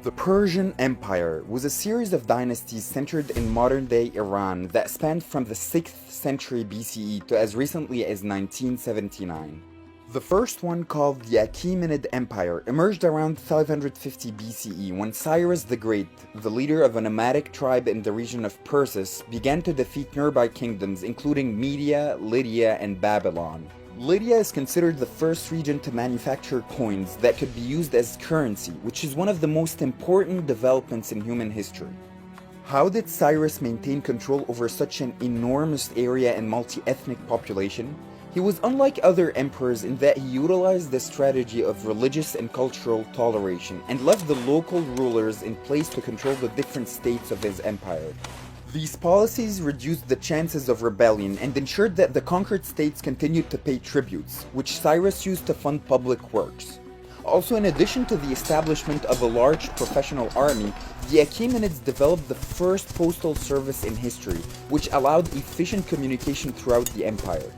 The Persian Empire was a series of dynasties centered in modern-day Iran that spanned from the 6th century BCE to as recently as 1979. The first one, called the Achaemenid Empire, emerged around 550 BCE when Cyrus the Great, the leader of a nomadic tribe in the region of Persis, began to defeat nearby kingdoms including Media, Lydia, and Babylon. Lydia is considered the first region to manufacture coins that could be used as currency, which is one of the most important developments in human history. How did Cyrus maintain control over such an enormous area and multi-ethnic population? He was unlike other emperors in that he utilized the strategy of religious and cultural toleration and left the local rulers in place to control the different states of his empire. These policies reduced the chances of rebellion and ensured that the conquered states continued to pay tributes, which Cyrus used to fund public works. Also, in addition to the establishment of a large professional army, the Achaemenids developed the first postal service in history, which allowed efficient communication throughout the empire.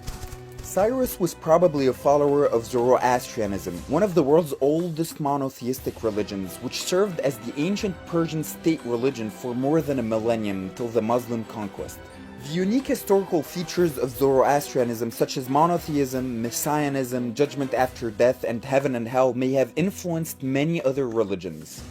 Cyrus was probably a follower of Zoroastrianism, one of the world's oldest monotheistic religions, which served as the ancient Persian state religion for more than a millennium until the Muslim conquest. The unique historical features of Zoroastrianism, such as monotheism, messianism, judgment after death, and heaven and hell, may have influenced many other religions.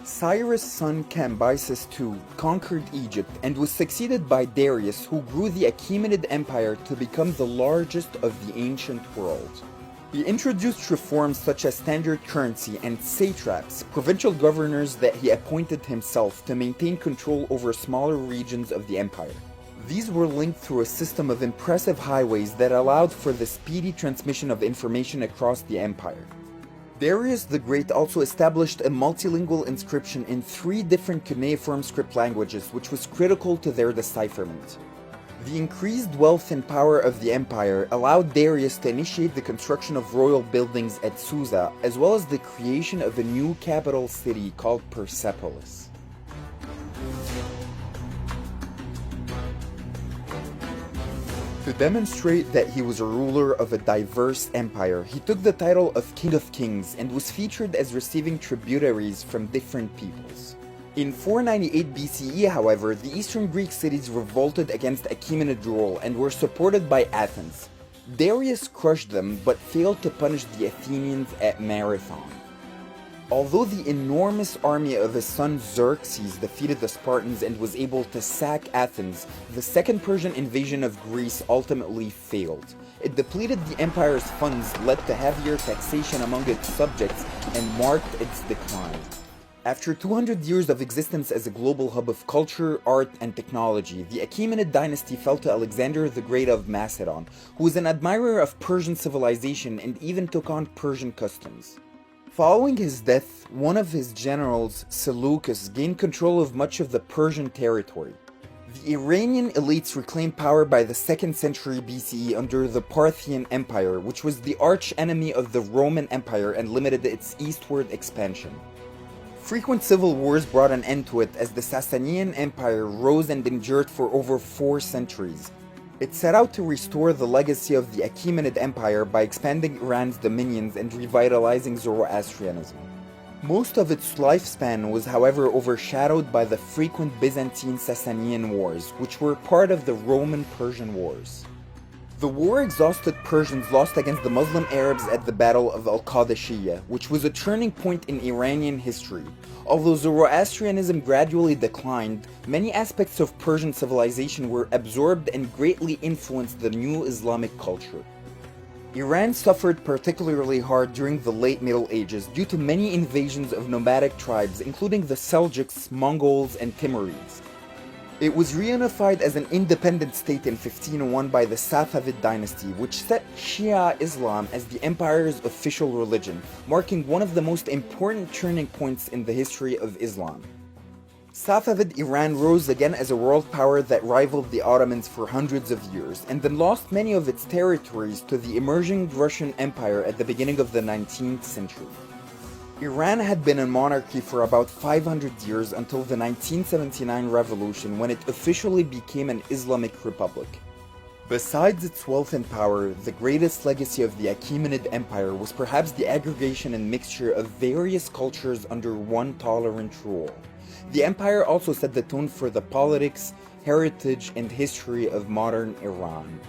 Cyrus' son Cambyses II conquered Egypt and was succeeded by Darius, who grew the Achaemenid Empire to become the largest of the ancient world. He introduced reforms such as standard currency and satraps, provincial governors that he appointed himself to maintain control over smaller regions of the empire. These were linked through a system of impressive highways that allowed for the speedy transmission of information across the empire. Darius the Great also established a multilingual inscription in 3 different cuneiform script languages, which was critical to their decipherment. The increased wealth and power of the empire allowed Darius to initiate the construction of royal buildings at Susa, as well as the creation of a new capital city called Persepolis. To demonstrate that he was a ruler of a diverse empire, he took the title of King of Kings and was featured as receiving tributaries from different peoples. In 498 BCE, however, the eastern Greek cities revolted against Achaemenid rule and were supported by Athens. Darius crushed them but failed to punish the Athenians at Marathon. Although the enormous army of his son Xerxes defeated the Spartans and was able to sack Athens, the second Persian invasion of Greece ultimately failed. It depleted the empire's funds, led to heavier taxation among its subjects, and marked its decline. After 200 years of existence as a global hub of culture, art, and technology, the Achaemenid dynasty fell to Alexander the Great of Macedon, who was an admirer of Persian civilization and even took on Persian customs. Following his death, one of his generals, Seleucus, gained control of much of the Persian territory. The Iranian elites reclaimed power by the 2nd century BCE under the Parthian Empire, which was the arch-enemy of the Roman Empire and limited its eastward expansion. Frequent civil wars brought an end to it as the Sasanian Empire rose and endured for over 4 centuries. It set out to restore the legacy of the Achaemenid Empire by expanding Iran's dominions and revitalizing Zoroastrianism. Most of its lifespan was, however, overshadowed by the frequent Byzantine-Sasanian wars, which were part of the Roman-Persian Wars. The war-exhausted Persians lost against the Muslim Arabs at the Battle of Al-Qadisiyah, which was a turning point in Iranian history. Although Zoroastrianism gradually declined, many aspects of Persian civilization were absorbed and greatly influenced the new Islamic culture. Iran suffered particularly hard during the late Middle Ages due to many invasions of nomadic tribes, including the Seljuks, Mongols, and Timurids. It was reunified as an independent state in 1501 by the Safavid dynasty, which set Shia Islam as the empire's official religion, marking one of the most important turning points in the history of Islam. Safavid Iran rose again as a world power that rivaled the Ottomans for hundreds of years, and then lost many of its territories to the emerging Russian Empire at the beginning of the 19th century. Iran had been a monarchy for about 500 years until the 1979 revolution, when it officially became an Islamic republic. Besides its wealth and power, the greatest legacy of the Achaemenid Empire was perhaps the aggregation and mixture of various cultures under one tolerant rule. The empire also set the tone for the politics, heritage, and history of modern Iran.